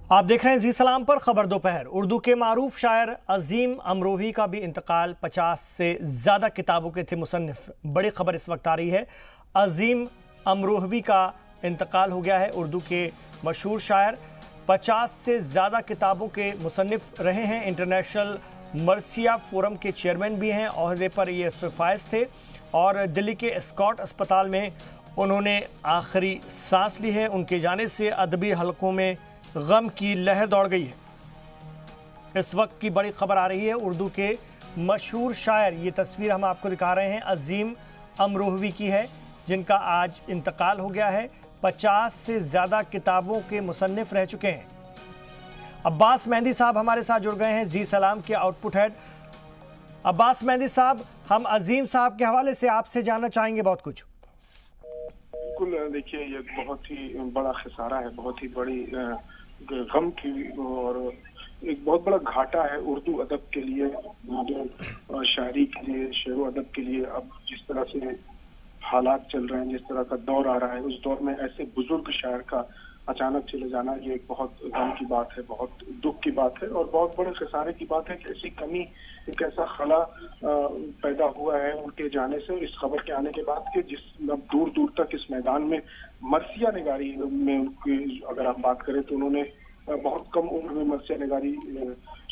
आप देख रहे हैं जी सलाम पर खबर दोपहर। उर्दू के मारूफ शायर अजीम अमरोही का भी इंतकाल। 50 से ज़्यादा किताबों के थे मुसन्निफ। बड़ी खबर इस वक्त आ रही है, अजीम अमरोही का इंतकाल हो गया है। उर्दू के मशहूर शायर 50 से ज़्यादा किताबों के मुसन्निफ रहे हैं। इंटरनेशनल मर्सिया फोरम के चेयरमैन भी हैं, ओहदे पर ये इस पर फायज थे और दिल्ली के स्कॉट अस्पताल में उन्होंने आखिरी सांस ली है। उनके जाने से अदबी हलकों में गम की लहर दौड़ गई है। इस वक्त की बड़ी खबर आ रही है, उर्दू के मशहूर शायर, ये तस्वीर हम आपको दिखा रहे हैं, अजीम अमरोही की है, जिनका आज इंतकाल हो गया है। 50 से ज़्यादा किताबों के मुसन्निफ रह चुके हैं। अब्बास मेहंदी साहब हमारे साथ जुड़ गए हैं, जी सलाम के आउटपुट हेड। अब्बास मेहंदी साहब, हम अजीम साहब के हवाले से आपसे जानना चाहेंगे बहुत कुछ। बिल्कुल, देखिए ये बहुत ही बड़ा खसारा है, बहुत ही बड़ी गम की और एक बहुत बड़ा घाटा है उर्दू अदब के लिए, उर्दू शायरी के लिए, शेर अदब के लिए। अब जिस तरह से हालात चल रहे हैं, जिस तरह का दौर आ रहा है, उस दौर में ऐसे बुजुर्ग शायर का अचानक चले जाना, ये एक बहुत गम की बात है, बहुत दुख की बात है और बहुत बड़े खसारे की बात है कि ऐसी कमी, एक ऐसा खला पैदा हुआ है उनके जाने से। और इस खबर के आने के बाद कि जिस अब दूर दूर तक इस मैदान में मर्सिया निगारी में उनकी अगर आप बात करें तो उन्होंने बहुत कम उम्र में मर्सिया निगारी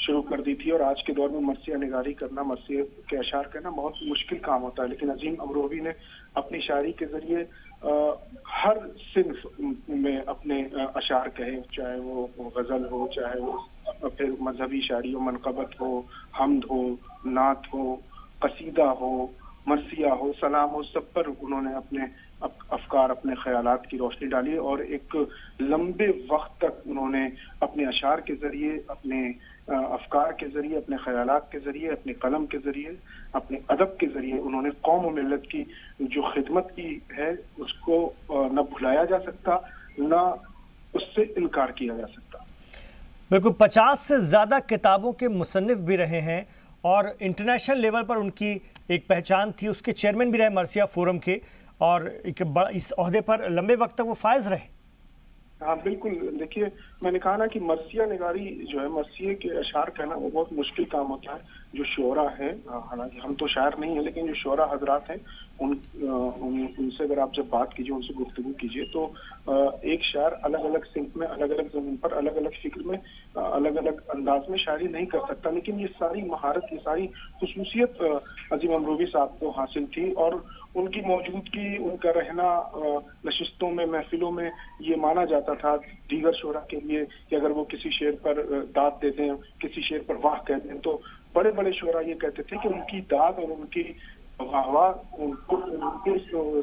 शुरू कर दी थी और आज के दौर में मर्सिया निगारी करना, मर्सिया के अशार करना बहुत मुश्किल काम होता है। लेकिन अजीम अमरोही ने अपनी शायरी के जरिए हर सिन्फ में अपने अशार कहे, चाहे वो गजल हो, चाहे वो फिर मजहबी शायरी हो, मनकबत हो, हम्द हो, नात हो, कसीदा हो, मर्सिया हो, सलाम हो, सब पर उन्होंने अपने अफकार, अपने ख्यालात की रोशनी डाली और एक लंबे वक्त तक उन्होंने अपने अशार के जरिए, अपने अफकार के जरिए, अपने ख्यालात के जरिए, अपने कलम के जरिए, अपने अदब के जरिए उन्होंने कौम और मिल्लत की जो खिदमत की है उसको न भुलाया जा सकता, न उससे इनकार किया जा सकता। बिल्कुल, 50 से ज़्यादा किताबों के मुसन्निफ भी रहे हैं और इंटरनेशनल लेवल पर उनकी एक पहचान थी। उसके चेयरमैन भी रहे मर्सिया फोरम के और इस ओहदे पर लंबे वक्त तक वो फायज रहे। हाँ बिल्कुल, देखिए मैंने कहा ना कि मर्सिया निगारी जो है, मर्सिया के अशार कहना वो बहुत मुश्किल काम होता है। जो शोरा है, हालांकि हम तो शायर नहीं है, लेकिन जो शोरा हजरात हैं उनसे अगर आप जब बात कीजिए, उनसे गुफ्तगू कीजिए तो एक शायर अलग अलग सिंक में, अलग अलग जमीन पर, अलग अलग फिक्र में, अलग अलग अंदाज में शायरी नहीं कर सकता। लेकिन ये सारी महारत, ये सारी खुसूसियत अजीम अमरोही साहब को हासिल थी और उनकी मौजूदगी, उनका रहना नशिस्तों में, महफिलों में ये माना जाता था दीगर शोरा के लिए कि अगर वो किसी शेर पर दाद दे दें, किसी शेर पर वाह कह दें, तो बड़े बड़े शोरा ये कहते थे कि उनकी दाद और उनकी वाह उनको उनके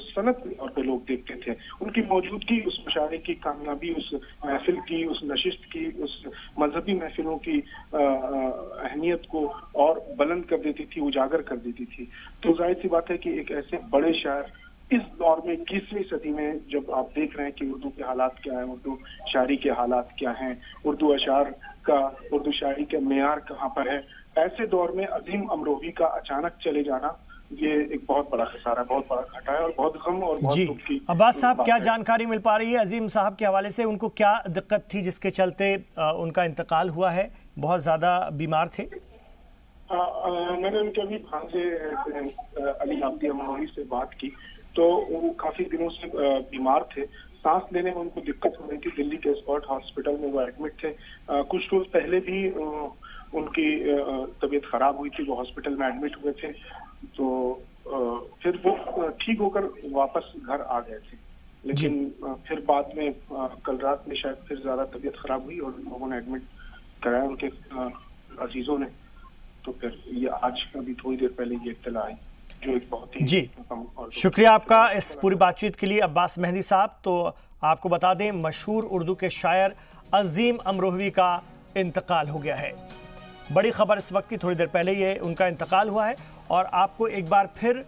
सनत के तौर पे लोग देखते थे। उनकी मौजूदगी उस मुशायरे की कामयाबी, उस महफिल की, उस नशिस्त की, उस मजहबी महफिलों की अहमियत को और बुलंद कर देती थी, उजागर कर देती थी। तो जाहिर सी बात है कि एक ऐसे बड़े शायर इस दौर में 21वीं सदी में जब आप देख रहे हैं कि उर्दू के हालात क्या हैं, उर्दू शायरी के हालात क्या हैं, उर्दू अशार का, उर्दू शायरी का मेयार कहाँ पर है, ऐसे दौर में अजीम अमरोही का अचानक चले जाना ये एक बहुत बड़ा खसारा, बहुत बड़ा घाटा है और बहुत गम और बहुत दुख की। अब्बास साहब, क्या जानकारी मिल पा रही है अजीम साहब के हवाले से? उनको क्या दिक्कत थी जिसके चलते उनका इंतकाल हुआ है? बहुत ज्यादा बीमार थे? मैंने उनके अभी भांजे अली आब्दी अमरोही से बात की तो वो काफी दिनों से बीमार थे, सांस लेने में उनको दिक्कत हो रही थी। दिल्ली के स्कॉट हॉस्पिटल में वो एडमिट थे। कुछ रोज पहले भी उनकी तबीयत खराब हुई थी, वो हॉस्पिटल में एडमिट हुए थे, तो फिर वो ठीक होकर वापस घर आ गए थे। लेकिन फिर बाद में कल रात में शायद फिर ज्यादा तबीयत खराब हुई और लोगों ने एडमिट कराया उनके अजीजों ने। तो फिर ये आज अभी थोड़ी देर पहले ये इत्तला आई, जो एक बहुत ही जी। शुक्रिया आपका इस पूरी बातचीत के लिए अब्बास मेहंदी साहब। तो आपको बता दें, मशहूर उर्दू के शायर अजीम अमरोही का इंतकाल हो गया है। बड़ी खबर इस वक्त की, थोड़ी देर पहले ये उनका इंतकाल हुआ है और आपको एक बार फिर